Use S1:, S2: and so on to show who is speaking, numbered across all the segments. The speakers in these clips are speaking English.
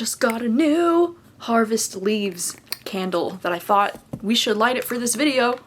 S1: Just got a new Harvest Leaves candle that I thought we should light it for this video.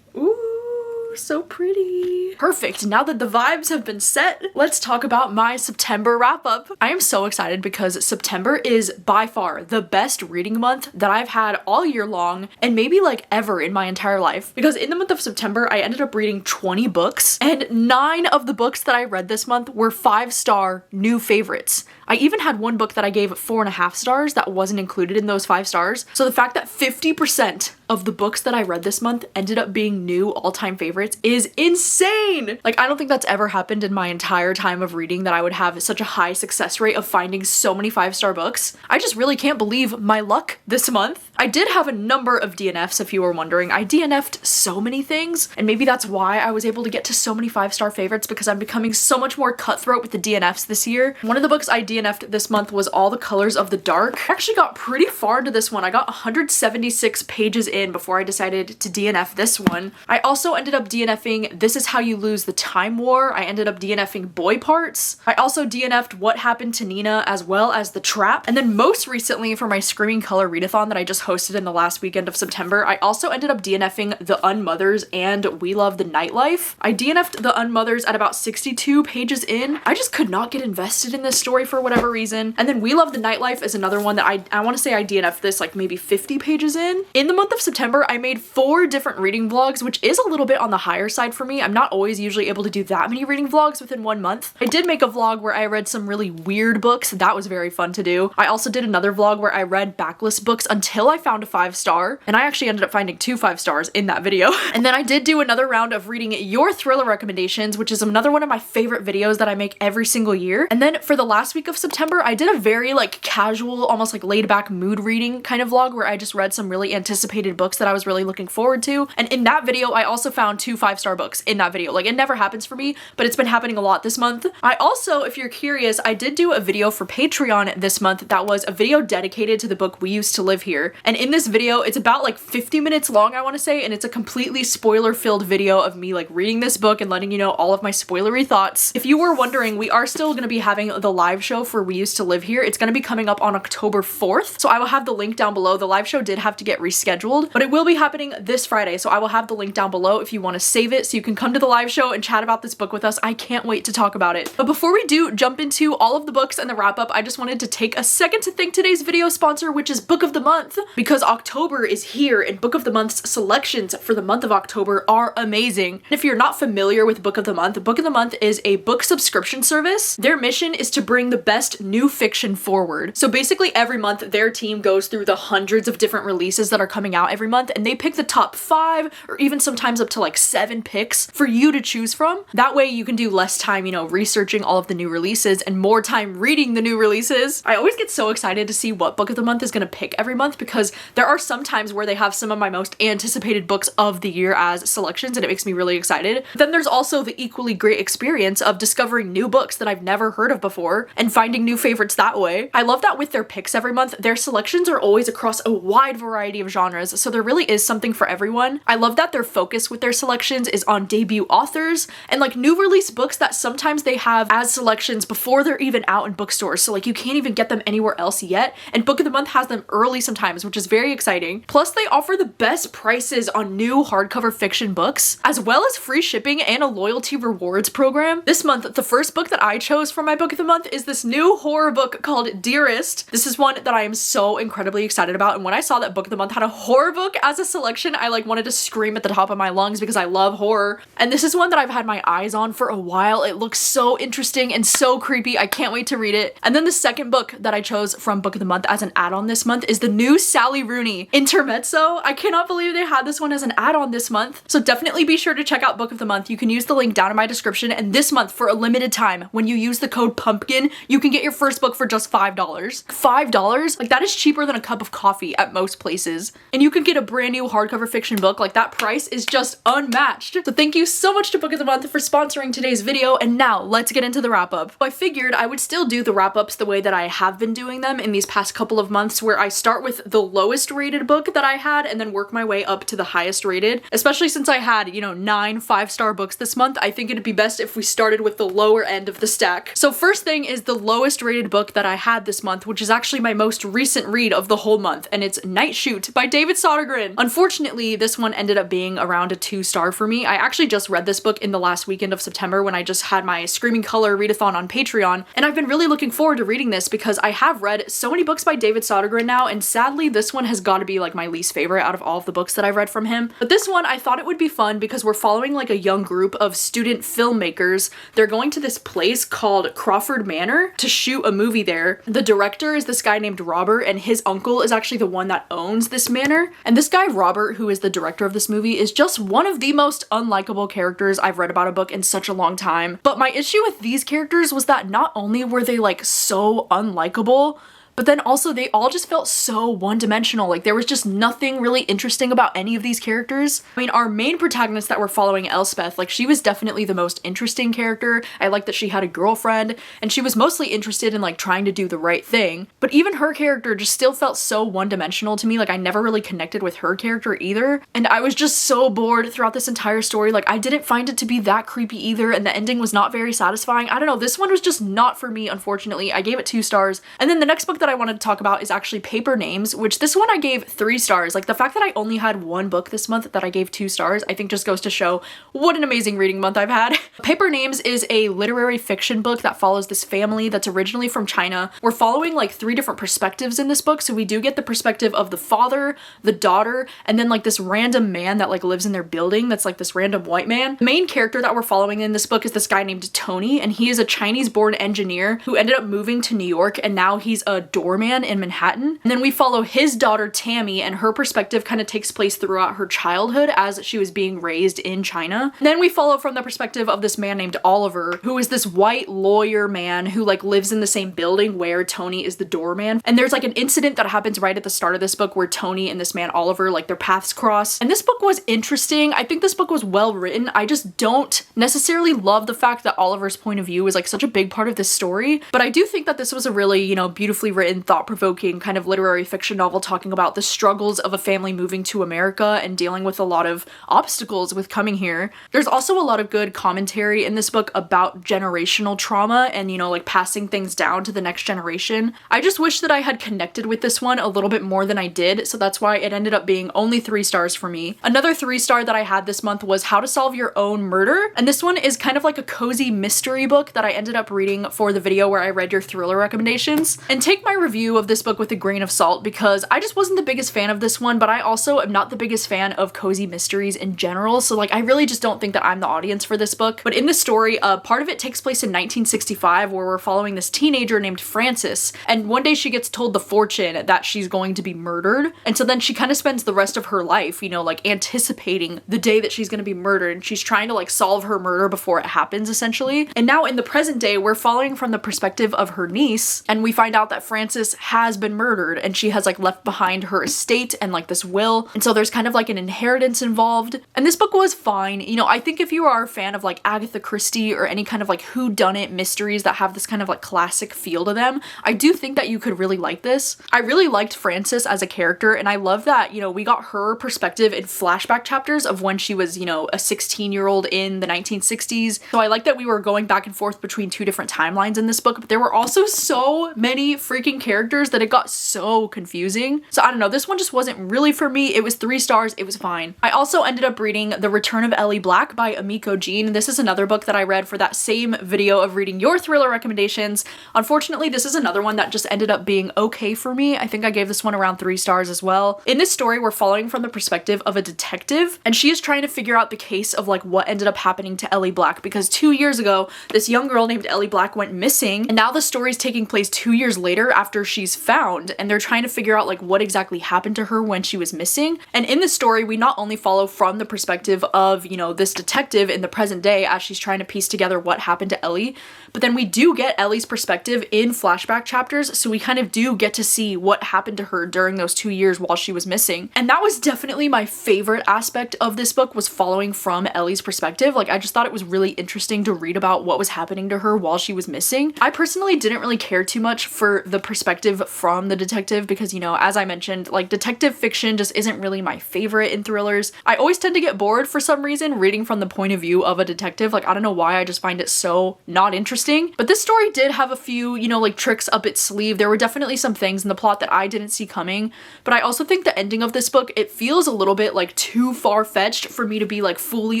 S1: Ooh, so pretty. Perfect. Now that the vibes have been set, let's talk about my September wrap up. I am so excited because September is by far the best reading month that I've had all year long and maybe like ever in my entire life. Because in the month of September, I ended up reading 20 books and 9 of the books that I read this month were 5-star new favorites. I even had one book that I gave 4.5 stars that wasn't included in those 5 stars. So the fact that 50% of the books that I read this month ended up being new all-time favorites is insane! Like, I don't think that's ever happened in my entire time of reading that I would have such a high success rate of finding so many 5-star books. I just really can't believe my luck this month. I did have a number of DNFs, if you were wondering. I DNF'd so many things, and maybe that's why I was able to get to so many 5-star favorites, because I'm becoming so much more cutthroat with the DNFs this year. One of the books I DNF'd this month was All the Colors of the Dark. I actually got pretty far into this one. I got 176 pages in before I decided to DNF this one. I also ended up DNFing This Is How You Lose the Time War. I ended up DNFing Boy Parts. I also DNF'd What Happened to Nina, as well as The Trap. And then most recently, for my Screaming Color readathon that I just hosted in the last weekend of September, I also ended up DNFing The Unmothers and We Love the Nightlife. I DNF'd The Unmothers at about 62 pages in. I just could not get invested in this story for whatever reason. And then We Love the Nightlife is another one that I want to say I DNF'd this like maybe 50 pages in. In the month of September, I made 4 different reading vlogs, which is a little bit on the higher side for me. I'm not always usually able to do that many reading vlogs within 1 month. I did make a vlog where I read some really weird books. That was very fun to do. I also did another vlog where I read backlist books until I found a 5-star, and I actually ended up finding 2 5-stars in that video. And then I did do another round of reading your thriller recommendations, which is another one of my favorite videos that I make every single year. And then for the last week of September, I did a very like casual, almost like laid back mood reading kind of vlog where I just read some really anticipated books that I was really looking forward to. And in that video, I also found 2 5-star books in that video. Like, it never happens for me, but it's been happening a lot this month. I also, if you're curious, I did do a video for Patreon this month that was a video dedicated to the book We Used to Live Here. And in this video, it's about like 50 minutes long, I want to say, and it's a completely spoiler-filled video of me like reading this book and letting you know all of my spoilery thoughts. If you were wondering, we are still going to be having the live show for We Used to Live Here. It's going to be coming up on October 4th, so I will have the link down below. The live show did have to get rescheduled, but it will be happening this Friday, so I will have the link down below if you want to save it so you can come to the live show and chat about this book with us. I can't wait to talk about it. But before we do jump into all of the books and the wrap up, I just wanted to take a second to thank today's video sponsor, which is Book of the Month, because October is here and Book of the Month's selections for the month of October are amazing. And if you're not familiar with Book of the Month is a book subscription service. Their mission is to bring the best new fiction forward. So basically every month their team goes through the hundreds of different releases that are coming out every month, and they pick the top 5 or even sometimes up to like 7 picks for you to choose from. That way you can do less time, you know, researching all of the new releases and more time reading the new releases. I always get so excited to see what Book of the Month is going to pick every month, because there are some times where they have some of my most anticipated books of the year as selections, and it makes me really excited. Then there's also the equally great experience of discovering new books that I've never heard of before and finding new favorites that way. I love that with their picks every month, their selections are always across a wide variety of genres, so there really is something for everyone. I love that their focus with their selections is on debut authors and like new release books that sometimes they have as selections before they're even out in bookstores, so like you can't even get them anywhere else yet, and Book of the Month has them early sometimes, which is very exciting. Plus they offer the best prices on new hardcover fiction books, as well as free shipping and a loyalty rewards program. This month, the first book that I chose for my Book of the Month is this new horror book called Dearest. This is one that I am so incredibly excited about, and when I saw that Book of the Month had a horror book as a selection, I like wanted to scream at the top of my lungs because I love horror. And this is one that I've had my eyes on for a while. It looks so interesting and so creepy. I can't wait to read it. And then the second book that I chose from Book of the Month as an add-on this month is the new Sally Rooney Intermezzo. I cannot believe they had this one as an add-on this month. So definitely be sure to check out Book of the Month. You can use the link down in my description, and this month for a limited time, when you use the code PUMPKIN, you can get your first book for just $5. $5? Like, that is cheaper than a cup of coffee at most places. And you can get a brand new hardcover fiction book. Like, that price is just unmatched. matched. So thank you so much to Book of the Month for sponsoring today's video, and now let's get into the wrap up. I figured I would still do the wrap ups the way that I have been doing them in these past couple of months, where I start with the lowest rated book that I had and then work my way up to the highest rated. Especially since I had, 9 5-star books this month, I think it'd be best if we started with the lower end of the stack. So first thing is the lowest rated book that I had this month, which is actually my most recent read of the whole month, and it's Night Shoot by David Sodergren. Unfortunately, this one ended up being around a 2-star for me. I actually just read this book in the last weekend of September when I just had my Screaming Color readathon on Patreon, and I've been really looking forward to reading this because I have read so many books by David Sodergren now, and sadly this one has got to be like my least favorite out of all of the books that I've read from him. But this one, I thought it would be fun because we're following like a young group of student filmmakers. They're going to this place called Crawford Manor to shoot a movie there. The director is this guy named Robert, and his uncle is actually the one that owns this manor. And this guy, Robert, who is the director of this movie, is just one of the most unlikable characters I've read about a book in such a long time. But my issue with these characters was that not only were they like so unlikable, but then also they all just felt so one-dimensional. Like there was just nothing really interesting about any of these characters. I mean, our main protagonist that we're following, Elspeth, like she was definitely the most interesting character. I like that she had a girlfriend and she was mostly interested in like trying to do the right thing. But even her character just still felt so one-dimensional to me. Like I never really connected with her character either. And I was just so bored throughout this entire story. Like I didn't find it to be that creepy either, and the ending was not very satisfying. I don't know, this one was just not for me, unfortunately. I gave it 2 stars. And then the next book that I wanted to talk about is actually Paper Names, which this one I gave 3 stars. Like the fact that I only had one book this month that I gave 2 stars, I think just goes to show what an amazing reading month I've had. Paper Names is a literary fiction book that follows this family that's originally from China. We're following like 3 different perspectives in this book. So we do get the perspective of the father, the daughter, and then like this random man that like lives in their building that's like this random white man. The main character that we're following in this book is this guy named Tony, and he is a Chinese-born engineer who ended up moving to New York, and now he's a doorman in Manhattan. And then we follow his daughter Tammy, and her perspective kind of takes place throughout her childhood as she was being raised in China. And then we follow from the perspective of this man named Oliver, who is this white lawyer man who like lives in the same building where Tony is the doorman. And there's like an incident that happens right at the start of this book where Tony and this man Oliver, like their paths cross. And this book was interesting. I think this book was well written. I just don't necessarily love the fact that Oliver's point of view is like such a big part of this story. But I do think that this was a really, beautifully written, thought-provoking kind of literary fiction novel talking about the struggles of a family moving to America and dealing with a lot of obstacles with coming here. There's also a lot of good commentary in this book about generational trauma and, like passing things down to the next generation. I just wish that I had connected with this one a little bit more than I did, so that's why it ended up being only 3 stars for me. Another 3-star that I had this month was How to Solve Your Own Murder, and this one is kind of like a cozy mystery book that I ended up reading for the video where I read your thriller recommendations. And take my review of this book with a grain of salt because I just wasn't the biggest fan of this one, but I also am not the biggest fan of cozy mysteries in general, so like I really just don't think that I'm the audience for this book. But in the story, part of it takes place in 1965 where we're following this teenager named Frances, and one day she gets told the fortune that she's going to be murdered, and so then she kind of spends the rest of her life, like anticipating the day that she's going to be murdered, and she's trying to like solve her murder before it happens essentially. And now in the present day, we're following from the perspective of her niece, and we find out that Frances has been murdered and she has like left behind her estate and like this will, and so there's kind of like an inheritance involved. And this book was fine. I think if you are a fan of like Agatha Christie or any kind of like whodunit mysteries that have this kind of like classic feel to them, I do think that you could really like this. I really liked Frances as a character, and I love that, we got her perspective in flashback chapters of when she was, a 16-year-old in the 1960s. So I like that we were going back and forth between 2 different timelines in this book, but there were also so many freaking characters that it got so confusing. So I don't know, this one just wasn't really for me. It was 3 stars, it was fine. I also ended up reading The Return of Ellie Black by Amiko Jean. This is another book that I read for that same video of reading your thriller recommendations. Unfortunately, this is another one that just ended up being okay for me. I think I gave this one around 3 stars as well. In this story, we're following from the perspective of a detective, and she is trying to figure out the case of like what ended up happening to Ellie Black, because 2 years ago, this young girl named Ellie Black went missing, and now the story is taking place 2 years later after she's found, and they're trying to figure out like what exactly happened to her when she was missing. And in this story, we not only follow from the perspective of, you know, this detective in the present day as she's trying to piece together what happened to Ellie, but then we do get Ellie's perspective in flashback chapters, so we kind of do get to see what happened to her during those 2 years while she was missing. And that was definitely my favorite aspect of this book, was following from Ellie's perspective. Like, I just thought it was really interesting to read about what was happening to her while she was missing. I personally didn't really care too much for the perspective from the detective because, you know, as I mentioned, like, detective fiction just isn't really my favorite in thrillers. I always tend to get bored for some reason reading from the point of view of a detective. Like, I don't know why, I just find it so not interesting. But this story did have a few, you know, like tricks up its sleeve. There were definitely some things in the plot that I didn't see coming, but I also think the ending of this book, it feels a little bit like too far-fetched for me to be like fully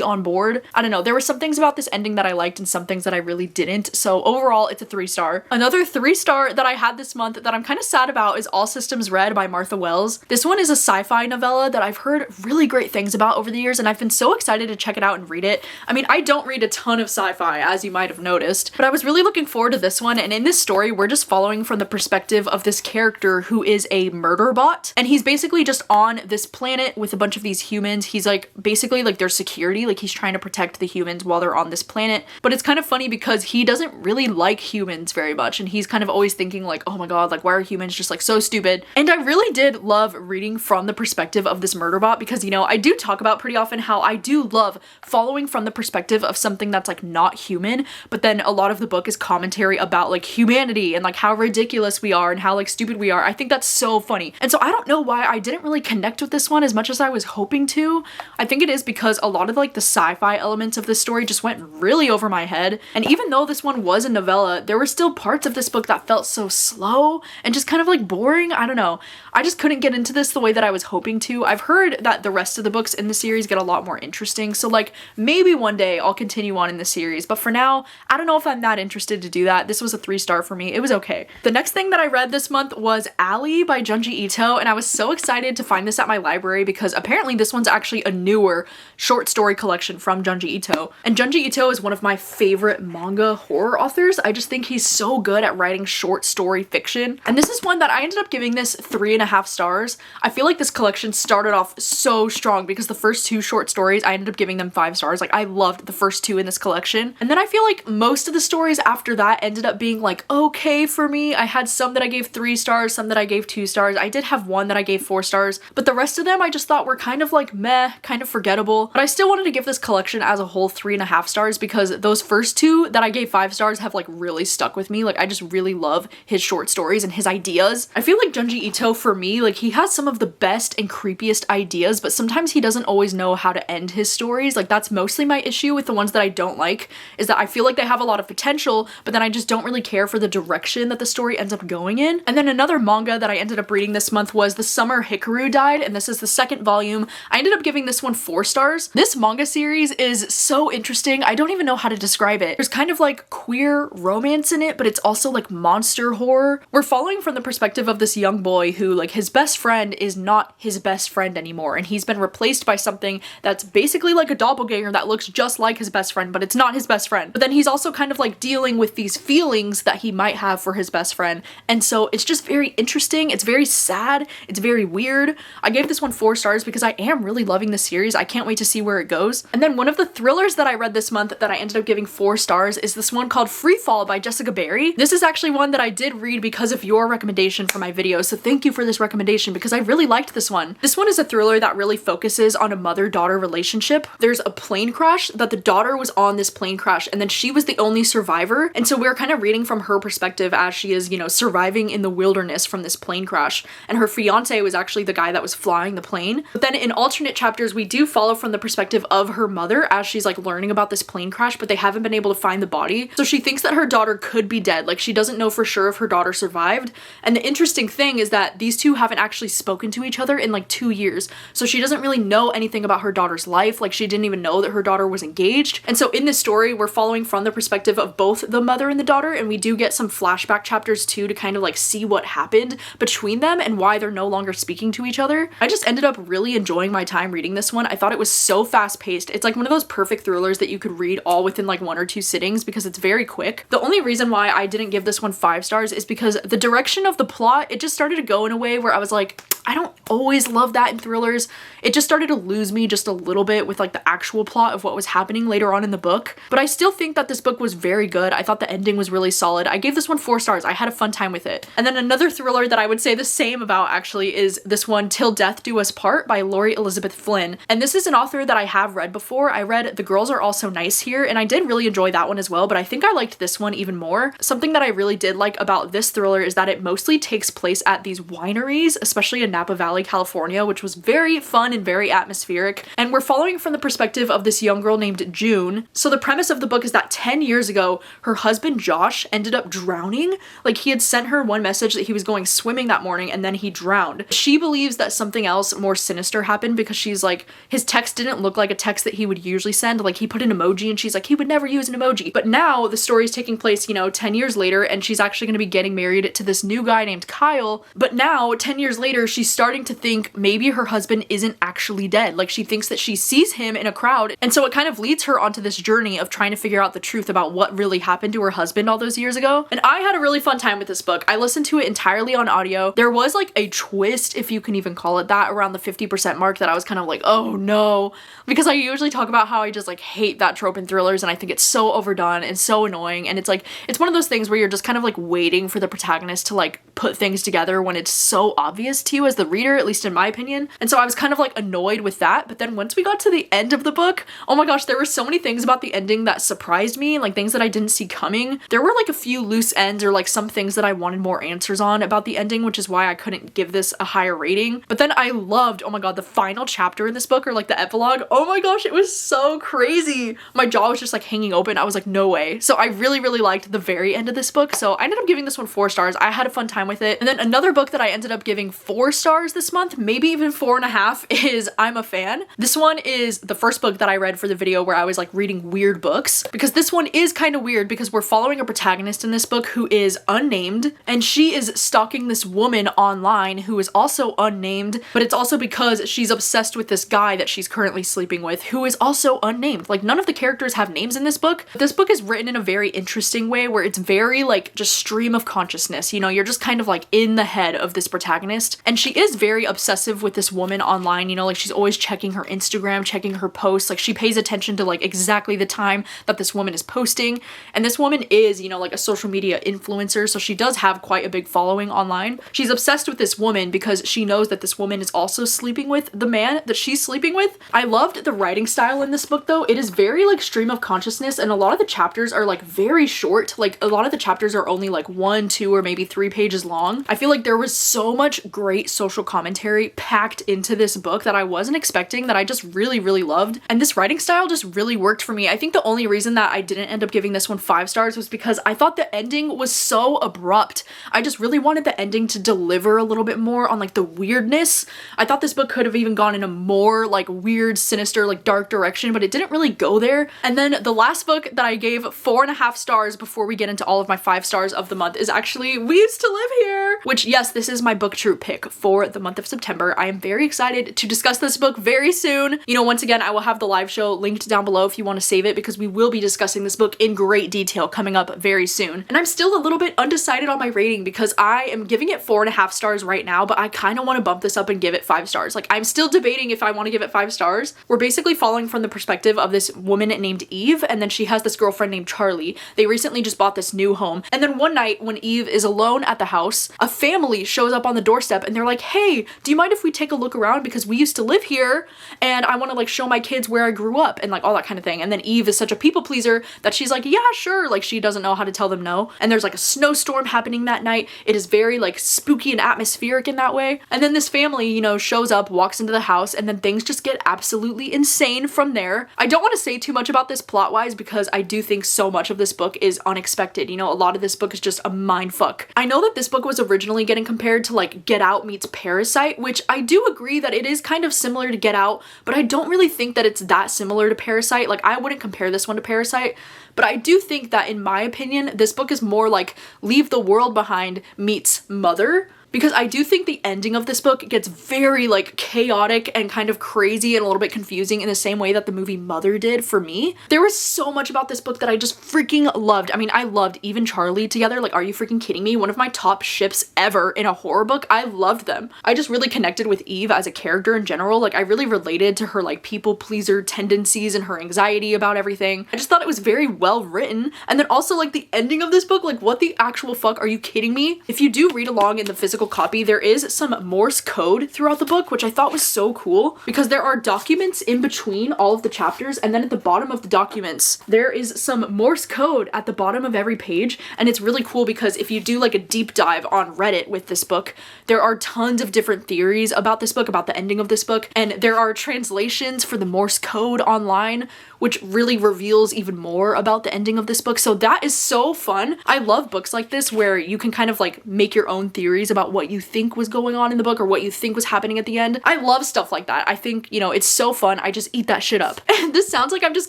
S1: on board. I don't know, there were some things about this ending that I liked and some things that I really didn't. So overall, it's a 3-star. Another 3-star that I had this month that I'm kind of sad about is All Systems Red by Martha Wells. This one is a sci-fi novella that I've heard really great things about over the years, and I've been so excited to check it out and read it. I mean, I don't read a ton of sci-fi, as you might have noticed, but I was really looking forward to this one. And in this story, we're just following from the perspective of this character who is a murder bot, and he's basically just on this planet with a bunch of these humans. He's like basically like their security, like he's trying to protect the humans while they're on this planet. But it's kind of funny because he doesn't really like humans very much, and he's kind of always thinking like, oh my god, like why are humans just like so stupid? And I really did love reading from the perspective of this murder bot because, you know, I do talk about pretty often how I do love following from the perspective of something that's like not human, but then a lot of the book is commentary about like humanity and like how ridiculous we are and how like stupid we are. I think that's so funny. And so I don't know why I didn't really connect with this one as much as I was hoping to. I think it is because a lot of like the sci-fi elements of this story just went really over my head. And even though this one was a novella, there were still parts of this book that felt so slow and just kind of like boring. I don't know. I just couldn't get into this the way that I was hoping to. I've heard that the rest of the books in the series get a lot more interesting. So like maybe one day I'll continue on in the series, but for now, I don't know if I'm that interested to do that. This was a 3-star for me. It was okay. The next thing that I read this month was Ally by Junji Ito, and I was so excited to find this at my library because apparently this one's actually a newer short story collection from Junji Ito. And Junji Ito is one of my favorite manga horror authors. I just think he's so good at writing short story fiction. And this is one that I ended up giving this 3.5 stars. I feel like this collection started off so strong because the first 2 short stories, I ended up giving them 5 stars. Like, I loved the first 2 in this collection. And then I feel like most of the stories after that ended up being like okay for me. I had some that I gave 3 stars, some that I gave 2 stars. I did have one that I gave 4 stars, but the rest of them I just thought were kind of like meh, kind of forgettable. But I still wanted to give this collection as a whole 3.5 stars because those first 2 that I gave 5 stars have like really stuck with me. Like, I just really love his short stories and his ideas. I feel like Junji Ito, for me, like he has some of the best and creepiest ideas, but sometimes he doesn't always know how to end his stories. Like, that's mostly my issue with the ones that I don't like, is that I feel like they have a lot of potential, but then I just don't really care for the direction that the story ends up going in. And then another manga that I ended up reading this month was The Summer Hikaru Died, and this is the 2nd volume. I ended up giving this one 4 stars. This manga series is so interesting. I don't even know how to describe it. There's kind of like queer romance in it, but it's also like monster horror. We're following from the perspective of this young boy who, like, his best friend is not his best friend anymore, and he's been replaced by something that's basically like a doppelganger that looks just like his best friend, but it's not his best friend. But then he's also kind of like dealing with these feelings that he might have for his best friend, and so it's just very interesting. It's very sad. It's very weird. I gave this one 4 stars because I am really loving the series. I can't wait to see where it goes. And then one of the thrillers that I read this month that I ended up giving 4 stars is this one called Free Fall by Jessica Barry. This is actually one that I did read because of your recommendation for my video, so thank you for this recommendation because I really liked this one. This one is a thriller that really focuses on a mother-daughter relationship. There's a plane crash that the daughter was on this plane crash, and then she was the only survivor, and so we're kind of reading from her perspective as she is, you know, surviving in the wilderness from this plane crash, and her fiance was actually the guy that was flying the plane. But then in alternate chapters, we do follow from the perspective of her mother as she's like learning about this plane crash, but they haven't been able to find the body. So she thinks that her daughter could be dead. Like, she doesn't know for sure if her daughter survived. And the interesting thing is that these two haven't actually spoken to each other in like 2 years. So she doesn't really know anything about her daughter's life. Like, she didn't even know that her daughter was engaged. And so in this story, we're following from the perspective of both the mother and the daughter, and we do get some flashback chapters too to kind of like see what happened between them and why they're no longer speaking to each other. I just ended up really enjoying my time reading this one. I thought it was so fast paced. It's like one of those perfect thrillers that you could read all within like 1 or 2 sittings because it's very quick. The only reason why I didn't give this one 5 stars is because because the direction of the plot, it just started to go in a way where I was like, I don't always love that in thrillers. It just started to lose me just a little bit with like the actual plot of what was happening later on in the book. But I still think that this book was very good. I thought the ending was really solid. I gave this one 4 stars. I had a fun time with it. And then another thriller that I would say the same about actually is this one, Till Death Do Us Part by Laurie Elizabeth Flynn. And this is an author that I have read before. I read The Girls Are Also Nice Here, and I did really enjoy that one as well, but I think I liked this one even more. Something that I really did like about this thriller is that it mostly takes place at these wineries, especially in Napa Valley, California, which was very fun and very atmospheric. And we're following from the perspective of this young girl named June. So the premise of the book is that 10 years ago, her husband Josh ended up drowning. Like, he had sent her one message that he was going swimming that morning and then he drowned. She believes that something else more sinister happened because she's like, his text didn't look like a text that he would usually send. Like, he put an emoji and she's like, he would never use an emoji. But now the story is taking place, you know, 10 years later, and she's actually going to be getting married to this new guy named Kyle. But now 10 years later, she's starting to think maybe her husband isn't actually dead. Like, she thinks that she sees him in a crowd, and so it kind of leads her onto this journey of trying to figure out the truth about what really happened to her husband all those years ago. And I had a really fun time with this book. I listened to it entirely on audio. There was like a twist, if you can even call it that, around the 50% mark that I was kind of like, oh no, because I usually talk about how I just like hate that trope in thrillers, and I think it's so overdone and so annoying. And it's like, it's one of those things where you're just kind of like waiting for the protagonist to like put things together when it's so obvious to you as the reader, at least in my opinion. And so I was kind of like annoyed with that. But then once we got to the end of the book, oh my gosh, there were so many things about the ending that surprised me, like things that I didn't see coming. There were like a few loose ends or like some things that I wanted more answers on about the ending, which is why I couldn't give this a higher rating. But then I loved, oh my god, the final chapter in this book, or like the epilogue. Oh my gosh, it was so crazy. My jaw was just like hanging open. I was like, no way. So I really, really liked the very end of this book. So I ended up giving this one 4 stars. I had a fun time with it. And then another book that I ended up giving 4 stars this month, maybe even 4.5, is I'm a Fan. This one is the first book that I read for the video where I was like reading weird books, because this one is kind of weird because we're following a protagonist in this book who is unnamed, and she is stalking this woman online who is also unnamed, but it's also because she's obsessed with this guy that she's currently sleeping with who is also unnamed. Like, none of the characters have names in this book. This book is written in a very interesting way where it's very like just stream of consciousness, you know, you're just kind of like in the head of this protagonist, and she is very obsessive with this woman online, you know, like she's always checking her Instagram, checking her posts, like she pays attention to like exactly the time that this woman is posting. And this woman is, you know, like a social media influencer, so she does have quite a big following online. She's obsessed with this woman because she knows that this woman is also sleeping with the man that she's sleeping with. I loved the writing style in this book though. It is very like stream of consciousness, and a lot of the chapters are like very short. Like, a lot of the chapters are only like 1, 2, or maybe 3 pages long. I feel like there was so much great social commentary packed into this book that I wasn't expecting, that I just really, really loved. And this writing style just really worked for me. I think the only reason that I didn't end up giving this one 5 stars was because I thought the ending was so abrupt. I just really wanted the ending to deliver a little bit more on like the weirdness. I thought this book could have even gone in a more like weird, sinister, like dark direction, but it didn't really go there. And then the last book that I gave 4.5 stars before we get into all of my 5 stars of the month is actually We Used to Live Here, which, yes, this is my booktube pick for the month of September. I am very excited to discuss this book very soon. You know, once again, I will have the live show linked down below if you want to save it, because we will be discussing this book in great detail coming up very soon. And I'm still a little bit undecided on my rating because I am giving it 4.5 stars right now, but I kind of want to bump this up and give it 5 stars. Like, I'm still debating if I want to give it 5 stars. We're basically following from the perspective of this woman named Eve, and then she has this girlfriend named Charlie. They recently just bought this new home, and then one night when Eve is alone at the house, a family shows up on the doorstep and they're like, hey, do you mind if we take a look around, because we used to live here and I want to like show my kids where I grew up and like all that kind of thing. And then Eve is such a people pleaser that she's like, yeah, sure. Like, she doesn't know how to tell them no. And there's like a snowstorm happening that night. It is very like spooky and atmospheric in that way. And then this family, you know, shows up, walks into the house, and then things just get absolutely insane from there. I don't want to say too much about this plot wise because I do think so much of this book is unexpected. You know, a lot of this book is just a mind fuck. I know that this book was originally getting compared to like Get Out meets Parasite, which I do agree that it is kind of similar to Get Out, but I don't really think that it's that similar to Parasite. Like, I wouldn't compare this one to Parasite, but I do think that, in my opinion, this book is more like Leave the World Behind meets Mother. because I do think the ending of this book gets very like chaotic and kind of crazy and a little bit confusing in the same way that the movie Mother did for me. There was so much about this book that I just freaking loved. I mean, I loved Eve and Charlie together. Like, are you freaking kidding me? One of my top ships ever in a horror book. I loved them. I just really connected with Eve as a character in general. Like, I really related to her like people pleaser tendencies and her anxiety about everything. I just thought it was very well written. And then also like the ending of this book, like what the actual fuck, are you kidding me? If you do read along in the physical copy, there is some Morse code throughout the book, which I thought was so cool because there are documents in between all of the chapters, and then at the bottom of the documents there is some Morse code at the bottom of every page. And it's really cool because if you do like a deep dive on Reddit with this book, there are tons of different theories about this book, about the ending of this book, and there are translations for the Morse code online, which really reveals even more about the ending of this book. So that is so fun. I love books like this where you can kind of like make your own theories about what you think was going on in the book or what you think was happening at the end. I love stuff like that. I think, you know, it's so fun. I just eat that shit up. And this sounds like I'm just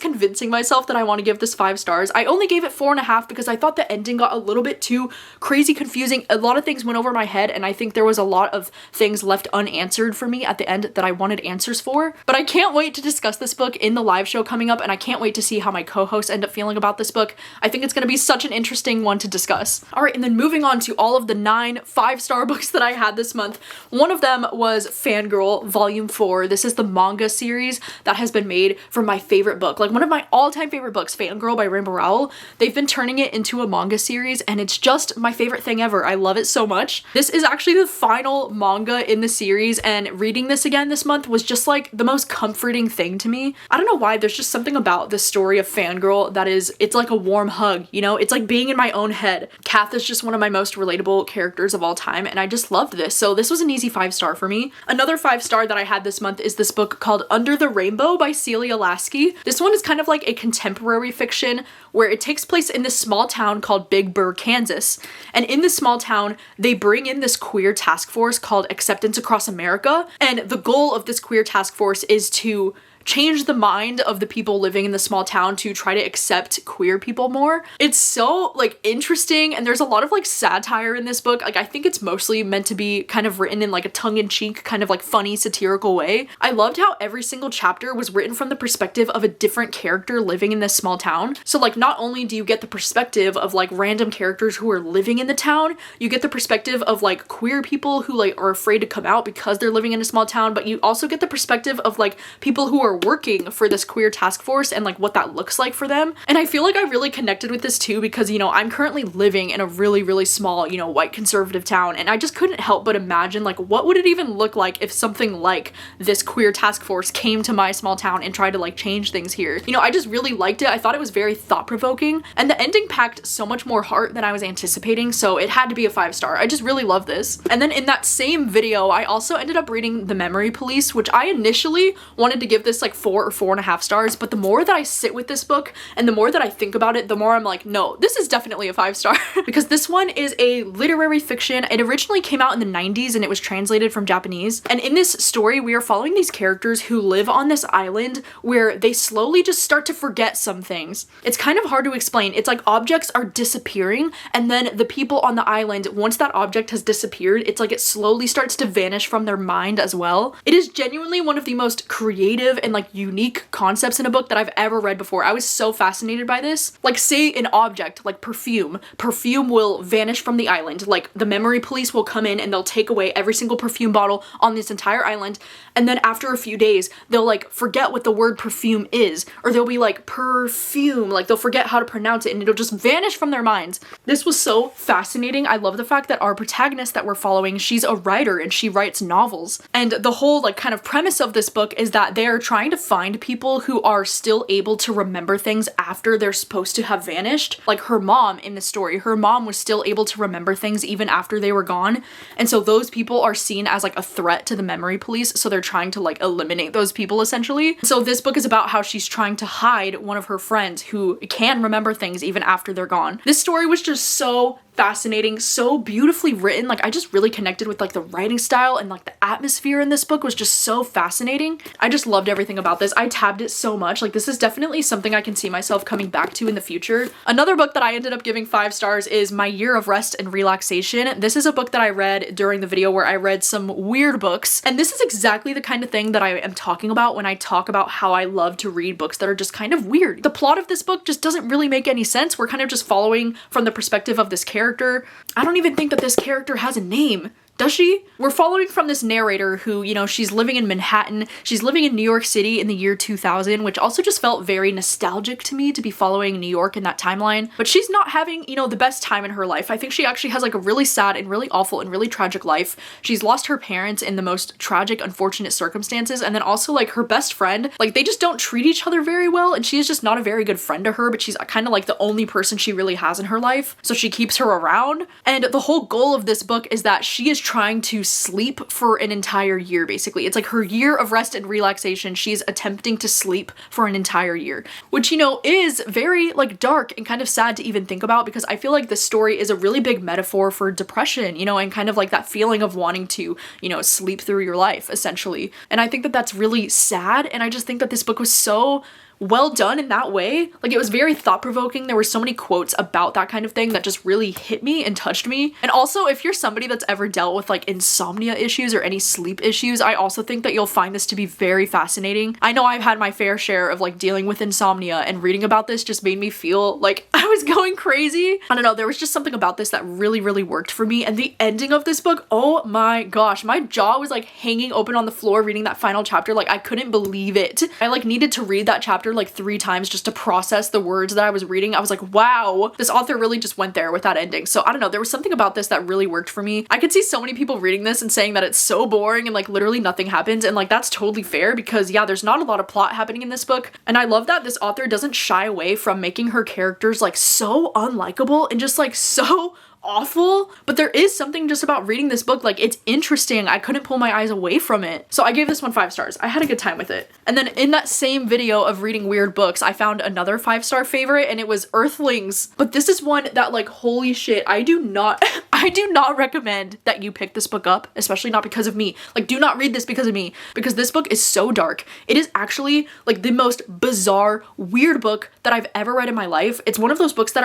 S1: convincing myself that I want to give this 5 stars. I only gave it 4.5 because I thought the ending got a little bit too crazy confusing. A lot of things went over my head, and I think there was a lot of things left unanswered for me at the end that I wanted answers for. But I can't wait to discuss this book in the live show coming up, and I can't wait to see how my co-hosts end up feeling about this book. I think it's going to be such an interesting one to discuss. All right, and then moving on to all of the 9 5-star books that I had this month. One of them was Fangirl Volume 4. This is the manga series that has been made from my favorite book, like one of my all-time favorite books, Fangirl by Rainbow Rowell. They've been turning it into a manga series, and it's just my favorite thing ever. I love it so much. This is actually the final manga in the series, and reading this again this month was just like the most comforting thing to me. I don't know why, there's just something about the story of Fangirl that is, it's like a warm hug, you know? It's like being in my own head. Kath is just one of my most relatable characters of all time, and I just loved this. So this was an easy 5-star for me. Another 5-star that I had this month is this book called Under the Rainbow by Celia Lasky. This one is kind of like a contemporary fiction where it takes place in this small town called Big Burr, Kansas. And in this small town, they bring in this queer task force called Acceptance Across America. And the goal of this queer task force is to change the mind of the people living in the small town to try to accept queer people more. It's so like interesting, and there's a lot of like satire in this book. Like, I think it's mostly meant to be kind of written in like a tongue-in-cheek kind of like funny satirical way. I loved how every single chapter was written from the perspective of a different character living in this small town. So like, not only do you get the perspective of like random characters who are living in the town, you get the perspective of like queer people who like are afraid to come out because they're living in a small town, but you also get the perspective of like people who are working for this queer task force and like what that looks like for them. And I feel like I really connected with this too because, you know, I'm currently living in a really, really small, you know, white conservative town, and I just couldn't help but imagine like what would it even look like if something like this queer task force came to my small town and tried to like change things here. You know, I just really liked it. I thought it was very thought-provoking, and the ending packed so much more heart than I was anticipating, so it had to be a 5-star. I just really love this. And then in that same video, I also ended up reading The Memory Police, which I initially wanted to give this like 4 or 4.5 stars, but the more that I sit with this book and the more that I think about it, the more I'm like, no, this is definitely a 5-star because this one is a literary fiction. It originally came out in the 90s and it was translated from Japanese. And in this story, we are following these characters who live on this island where they slowly just start to forget some things. It's kind of hard to explain. It's like objects are disappearing, and then the people on the island, once that object has disappeared, it's like it slowly starts to vanish from their mind as well. It is genuinely one of the most creative and like unique concepts in a book that I've ever read before. I was so fascinated by this. Like, say an object like perfume will vanish from the island. Like, the memory police will come in and they'll take away every single perfume bottle on this entire island, and then after a few days they'll like forget what the word perfume is, or they'll be like perfume, like they'll forget how to pronounce it and it'll just vanish from their minds. This was so fascinating. I love the fact that our protagonist that we're following, she's a writer and she writes novels, and the whole like kind of premise of this book is that they're trying to find people who are still able to remember things after they're supposed to have vanished. Like her mom in the story, her mom was still able to remember things even after they were gone, and so those people are seen as like a threat to the memory police, so they're trying to like eliminate those people essentially. So this book is about how she's trying to hide one of her friends who can remember things even after they're gone. This story was just so fascinating, so beautifully written. Like I just really connected with like the writing style, and like the atmosphere in this book was just so fascinating. I just loved everything about this. I tabbed it so much. Like this is definitely something I can see myself coming back to in the future. Another book that I ended up giving 5 stars is My Year of Rest and Relaxation. This is a book that I read during the video where I read some weird books, and this is exactly the kind of thing that I am talking about when I talk about how I love to read books that are just kind of weird. The plot of this book just doesn't really make any sense. We're kind of just following from the perspective of this character. I don't even think that this character has a name. Does she? We're following from this narrator who, you know, she's living in Manhattan. She's living in New York City in the year 2000, which also just felt very nostalgic to me to be following New York in that timeline. But she's not having, you know, the best time in her life. I think she actually has like a really sad and really awful and really tragic life. She's lost her parents in the most tragic, unfortunate circumstances. And then also like her best friend, like they just don't treat each other very well. And she is just not a very good friend to her, but she's kind of like the only person she really has in her life. So she keeps her around. And the whole goal of this book is that she is trying to sleep for an entire year, basically. It's like her year of rest and relaxation. She's attempting to sleep for an entire year, which, you know, is very like dark and kind of sad to even think about, because I feel like this story is a really big metaphor for depression, you know, and kind of like that feeling of wanting to, you know, sleep through your life, essentially. And I think that that's really sad. And I just think that this book was so well done in that way. Like it was very thought-provoking. There were so many quotes about that kind of thing that just really hit me and touched me. And also, if you're somebody that's ever dealt with like insomnia issues or any sleep issues, I also think that you'll find this to be very fascinating. I know I've had my fair share of like dealing with insomnia, and reading about this just made me feel like I was going crazy. I don't know, there was just something about this that really, really worked for me. And the ending of this book, oh my gosh, my jaw was like hanging open on the floor reading that final chapter. Like I couldn't believe it. I like needed to read that chapter like 3 times just to process the words that I was reading. I was like, wow, this author really just went there with that ending. So I don't know, there was something about this that really worked for me. I could see so many people reading this and saying that it's so boring and like literally nothing happens, and like that's totally fair, because yeah, there's not a lot of plot happening in this book. And I love that this author doesn't shy away from making her characters like so unlikable and just like so awful, but there is something just about reading this book, like it's interesting. I couldn't pull my eyes away from it. So I gave this one 5 stars. I had a good time with it. And then in that same video of reading weird books, I found another 5-star favorite, and it was Earthlings. But this is one that like, holy shit, I do not recommend that you pick this book up, especially not because of me. Like do not read this because of me, because this book is so dark. It is actually like the most bizarre, weird book that I've ever read in my life. It's one of those books that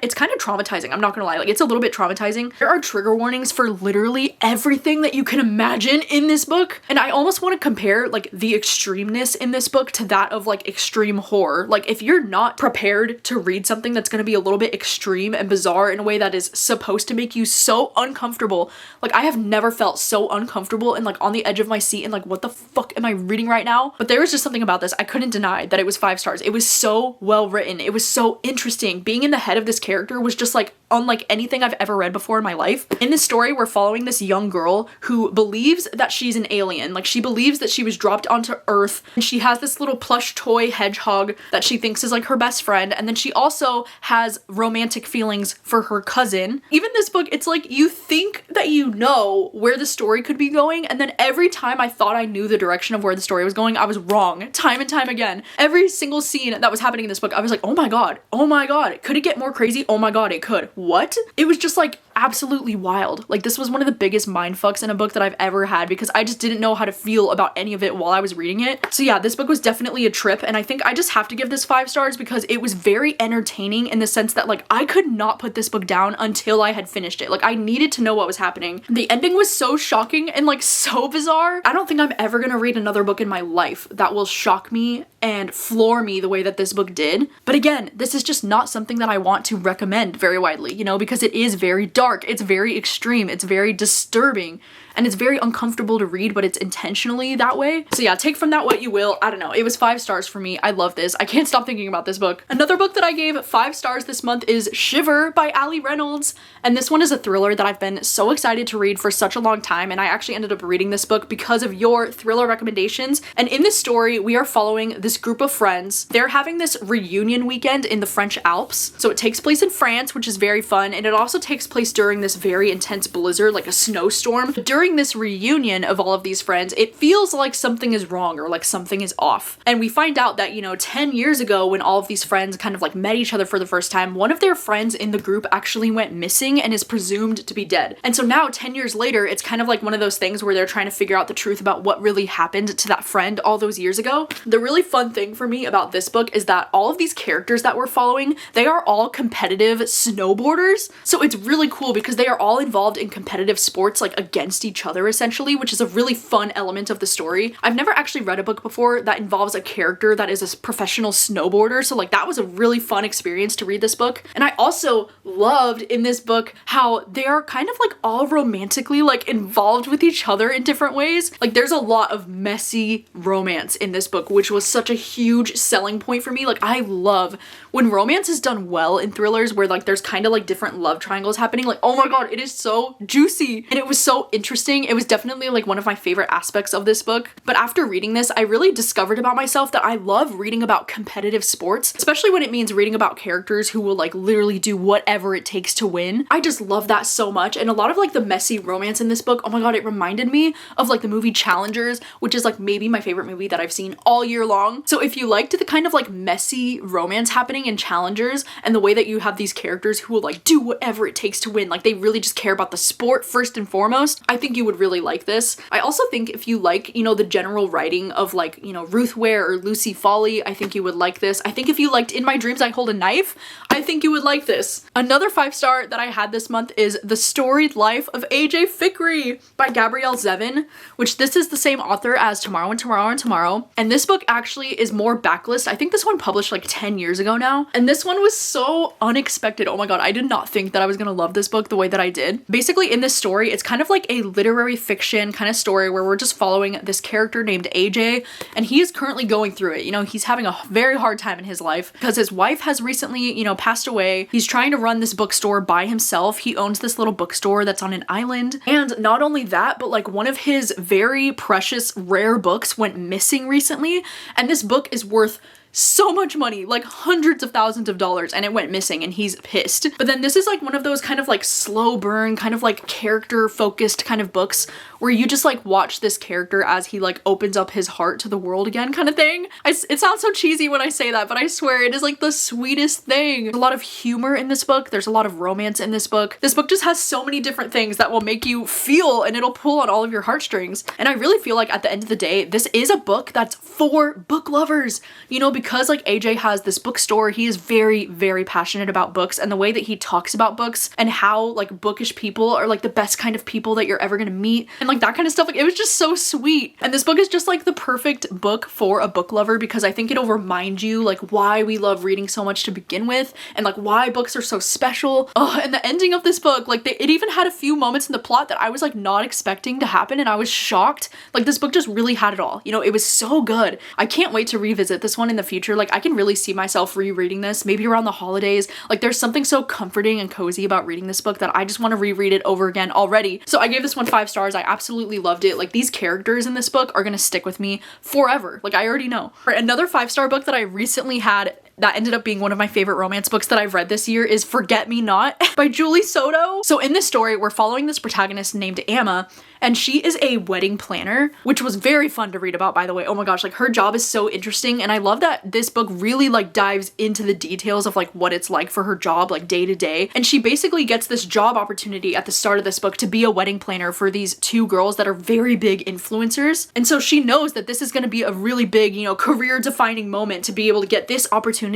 S1: it's kind of traumatizing. I'm not gonna lie. Like it's a little bit traumatizing. There are trigger warnings for literally everything that you can imagine in this book. And I almost want to compare like the extremeness in this book to that of like extreme horror. Like if you're not prepared to read something that's going to be a little bit extreme and bizarre in a way that is supposed to make you so uncomfortable, like I have never felt so uncomfortable and like on the edge of my seat and like, what the fuck am I reading right now? But there was just something about this. I couldn't deny that it was 5 stars. It was so well written. It was so interesting. Being in the head of this character was just like unlike anything I've ever read before in my life. In this story, we're following this young girl who believes that she's an alien. Like she believes that she was dropped onto Earth, and she has this little plush toy hedgehog that she thinks is like her best friend. And then she also has romantic feelings for her cousin. Even this book, it's like you think that you know where the story could be going, and then every time I thought I knew the direction of where the story was going, I was wrong time and time again. Every single scene that was happening in this book, I was like, oh my god, could it get more crazy? Oh my god, it could. What? It was just like absolutely wild. Like this was one of the biggest mindfucks in a book that I've ever had, because I just didn't know how to feel about any of it while I was reading it. So yeah, this book was definitely a trip, and I think I just have to give this 5 stars because it was very entertaining in the sense that like I could not put this book down until I had finished it. Like I needed to know what was happening. The ending was so shocking and like so bizarre. I don't think I'm ever gonna read another book in my life that will shock me and floor me the way that this book did. But again, this is just not something that I want to recommend very widely, you know, because it is very dark, it's very extreme, it's very disturbing, and it's very uncomfortable to read, but it's intentionally that way. So yeah, take from that what you will. I don't know. It was 5 stars for me. I love this. I can't stop thinking about this book. Another book that I gave 5 stars this month is Shiver by Ali Reynolds. And this one is a thriller that I've been so excited to read for such a long time. And I actually ended up reading this book because of your thriller recommendations. And in this story, we are following this group of friends. They're having this reunion weekend in the French Alps. So it takes place in France, which is very fun. And it also takes place during this very intense blizzard, like a snowstorm. During during this reunion of all of these friends, it feels like something is wrong or like something is off. And we find out that, you know, 10 years ago when all of these friends kind of like met each other for the first time, one of their friends in the group actually went missing and is presumed to be dead. And so now 10 years later, it's kind of like one of those things where they're trying to figure out the truth about what really happened to that friend all those years ago. The really fun thing for me about this book is that all of these characters that we're following, they are all competitive snowboarders. So it's really cool because they are all involved in competitive sports like against each other essentially, which is a really fun element of the story. I've never actually read a book before that involves a character that is a professional snowboarder, so like that was a really fun experience to read this book. And I also loved in this book how they are kind of like all romantically like involved with each other in different ways. Like there's a lot of messy romance in this book, which was such a huge selling point for me. Like I love when romance is done well in thrillers where like there's kind of like different love triangles happening. Like, oh my god, it is so juicy and it was so interesting. It was definitely like one of my favorite aspects of this book. But after reading this, I really discovered about myself that I love reading about competitive sports, especially when it means reading about characters who will like literally do whatever it takes to win. I just love that so much. And a lot of like the messy romance in this book, oh my god, it reminded me of like the movie Challengers, which is like maybe my favorite movie that I've seen all year long. So if you liked the kind of like messy romance happening in Challengers and the way that you have these characters who will like do whatever it takes to win, like they really just care about the sport first and foremost, I think you would really like this. I also think if you like, you know, the general writing of like, you know, Ruth Ware or Lucy Foley, I think you would like this. I think if you liked In My Dreams I Hold a Knife, I think you would like this. Another 5-star that I had this month is The Storied Life of A.J. Fikry by Gabrielle Zevin, which this is the same author as Tomorrow and Tomorrow and Tomorrow. And this book actually is more backlist. I think this one published like 10 years ago now. And this one was so unexpected. Oh my god, I did not think that I was gonna love this book the way that I did. Basically in this story, it's kind of like a literary fiction kind of story where we're just following this character named AJ, and he is currently going through it. You know, he's having a very hard time in his life because his wife has recently, you know, passed away. He's trying to run this bookstore by himself. He owns this little bookstore that's on an island. And not only that, but like one of his very precious rare books went missing recently, and this book is worth so much money, like hundreds of thousands of dollars, and it went missing and he's pissed. But then this is like one of those kind of like slow burn, kind of like character focused kind of books where you just like watch this character as he like opens up his heart to the world again kind of thing. It sounds so cheesy when I say that, but I swear it is like the sweetest thing. There's a lot of humor in this book. There's a lot of romance in this book. This book just has so many different things that will make you feel, and it'll pull on all of your heartstrings. And I really feel like at the end of the day, this is a book that's for book lovers, you know, because like AJ has this bookstore, he is very, very passionate about books, and the way that he talks about books and how like bookish people are like the best kind of people that you're ever gonna meet and like that kind of stuff, like it was just so sweet. And this book is just like the perfect book for a book lover because I think it'll remind you like why we love reading so much to begin with and like why books are so special. Oh, and the ending of this book, like it even had a few moments in the plot that I was like not expecting to happen, and I was shocked. Like this book just really had it all, you know, it was so good. I can't wait to revisit this one in the future. Like I can really see myself rereading this maybe around the holidays. Like there's something so comforting and cozy about reading this book that I just want to reread it over again already. So I gave this one 5 stars. I absolutely loved it. Like these characters in this book are gonna stick with me forever. Like I already know. Another 5-star book that I recently had that ended up being one of my favorite romance books that I've read this year is Forget Me Not by Julie Soto. So in this story, we're following this protagonist named Amma, and she is a wedding planner, which was very fun to read about, by the way. Oh my gosh, like her job is so interesting, and I love that this book really like dives into the details of like what it's like for her job, like day to day. And she basically gets this job opportunity at the start of this book to be a wedding planner for these 2 girls that are very big influencers. And so she knows that this is going to be a really big, you know, career defining moment to be able to get this opportunity.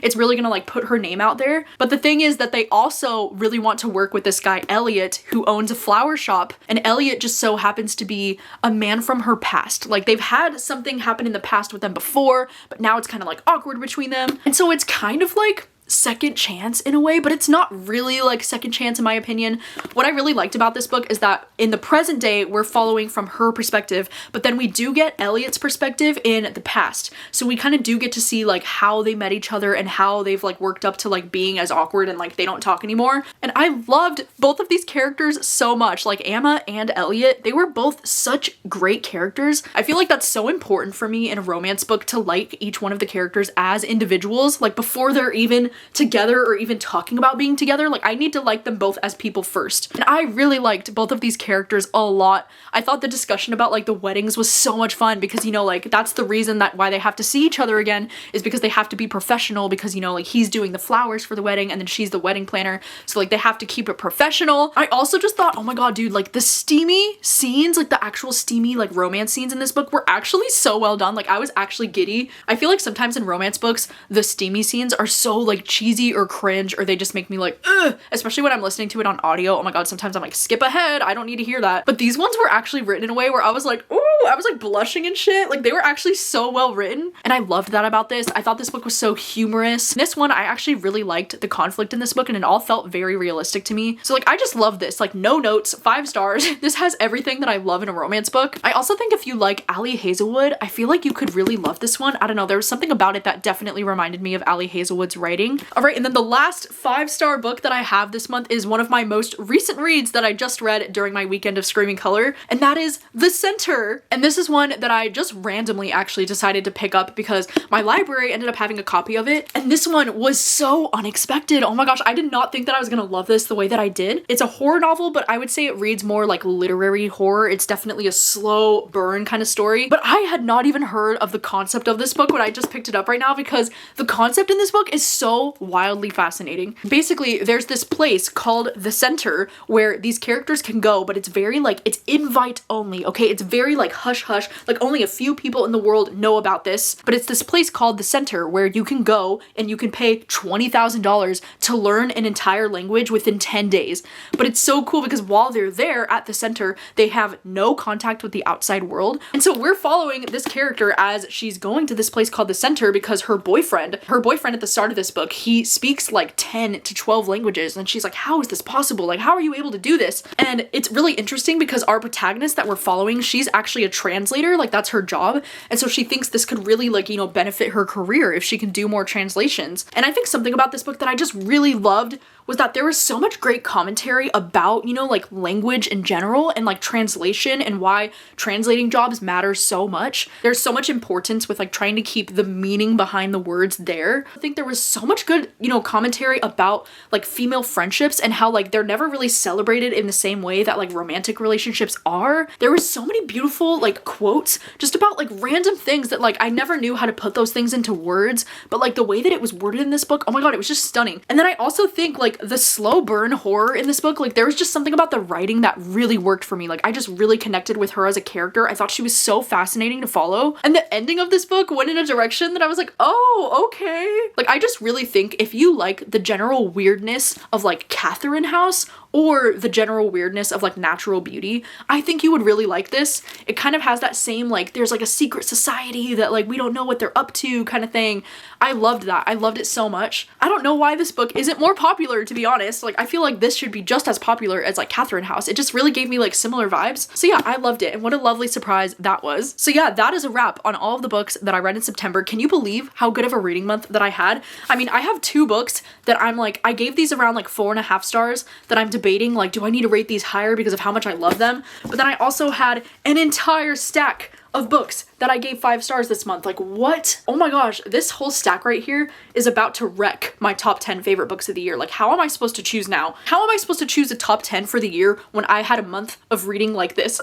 S1: It's really gonna like put her name out there. But the thing is that they also really want to work with this guy Elliot who owns a flower shop, and Elliot just so happens to be a man from her past. Like they've had something happen in the past with them before, but now it's kind of like awkward between them. And so it's kind of like second chance in a way, but it's not really like second chance in my opinion. What I really liked about this book is that in the present day, we're following from her perspective, but then we do get Elliot's perspective in the past. So we kind of do get to see like how they met each other and how they've like worked up to like being as awkward and like they don't talk anymore. And I loved both of these characters so much. Like Amma and Elliot, they were both such great characters. I feel like that's so important for me in a romance book to like each one of the characters as individuals, like before they're even together or even talking about being together. Like, I need to like them both as people first. And I really liked both of these characters a lot. I thought the discussion about like the weddings was so much fun because, you know, like that's the reason that why they have to see each other again is because they have to be professional because, you know, like he's doing the flowers for the wedding and then she's the wedding planner. So like they have to keep it professional. I also just thought, oh my god, dude, like the steamy scenes, like the actual steamy like romance scenes in this book were actually so well done. Like I was actually giddy. I feel like sometimes in romance books, the steamy scenes are so like cheesy or cringe or they just make me like, ugh, especially when I'm listening to it on audio. Oh my god, sometimes I'm like, skip ahead, I don't need to hear that. But these ones were actually written in a way where I was like, ooh, I was like blushing and shit. Like they were actually so well written and I loved that about this. I thought this book was so humorous. This one, I actually really liked the conflict in this book and it all felt very realistic to me. So like I just love this, like no notes, 5 stars. This has everything that I love in a romance book. I also think if you like Ali Hazelwood, I feel like you could really love this one. I don't know, there was something about it that definitely reminded me of Ali Hazelwood's writing. All right, and then the last 5-star book that I have this month is one of my most recent reads that I just read during my weekend of Screaming Color, and that is The Center. And this is one that I just randomly actually decided to pick up because my library ended up having a copy of it, and this one was so unexpected. Oh my gosh, I did not think that I was gonna love this the way that I did. It's a horror novel, but I would say it reads more like literary horror. It's definitely a slow burn kind of story, but I had not even heard of the concept of this book when I just picked it up right now because the concept in this book is so wildly fascinating. Basically, there's this place called The Center where these characters can go, but it's very like, it's invite only, okay? It's very like hush hush, like only a few people in the world know about this, but it's this place called The Center where you can go and you can pay $20,000 to learn an entire language within 10 days. But it's so cool because while they're there at the center, they have no contact with the outside world. And so we're following this character as she's going to this place called The Center because her boyfriend at the start of this book, he speaks like 10 to 12 languages. And she's like, how is this possible? Like, how are you able to do this? And it's really interesting because our protagonist that we're following, she's actually a translator, like that's her job. And so she thinks this could really like, you know, benefit her career if she can do more translations. And I think something about this book that I just really loved was that there was so much great commentary about, you know, like language in general and like translation and why translating jobs matter so much. There's so much importance with like trying to keep the meaning behind the words there. I think there was so much good, you know, commentary about like female friendships and how like they're never really celebrated in the same way that like romantic relationships are. There was so many beautiful like quotes just about like random things that like I never knew how to put those things into words, but like the way that it was worded in this book, oh my god, it was just stunning. And then I also think like the slow burn horror in this book, like there was just something about the writing that really worked for me. Like I just really connected with her as a character. I thought she was so fascinating to follow. And the ending of this book went in a direction that I was like, oh, okay. Like I just really think if you like the general weirdness of like Catherine House or the general weirdness of like Natural Beauty, I think you would really like this. It kind of has that same like there's like a secret society that like we don't know what they're up to kind of thing. I loved that. I loved it so much. I don't know why this book isn't more popular, to be honest. Like I feel like this should be just as popular as like Catherine House. It just really gave me like similar vibes. So yeah, I loved it and what a lovely surprise that was. So yeah, that is a wrap on all of the books that I read in September. Can you believe how good of a reading month that I had? I mean, I have 2 books that I'm like, I gave these around like 4.5 stars that I'm debating like, do I need to rate these higher because of how much I love them? But then I also had an entire stack of books that I gave 5 stars this month. Like what? Oh my gosh, this whole stack right here is about to wreck my top 10 favorite books of the year. Like how am I supposed to choose now? How am I supposed to choose a top 10 for the year when I had a month of reading like this?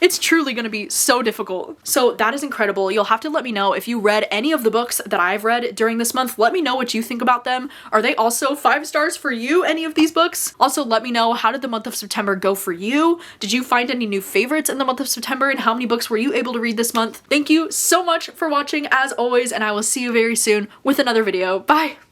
S1: It's truly gonna be so difficult. So that is incredible. You'll have to let me know if you read any of the books that I've read during this month. Let me know what you think about them. Are they also 5 stars for you, any of these books? Also, let me know, how did the month of September go for you? Did you find any new favorites in the month of September and how many books were you able to read this month? Thank you so much for watching as always, and I will see you very soon with another video. Bye!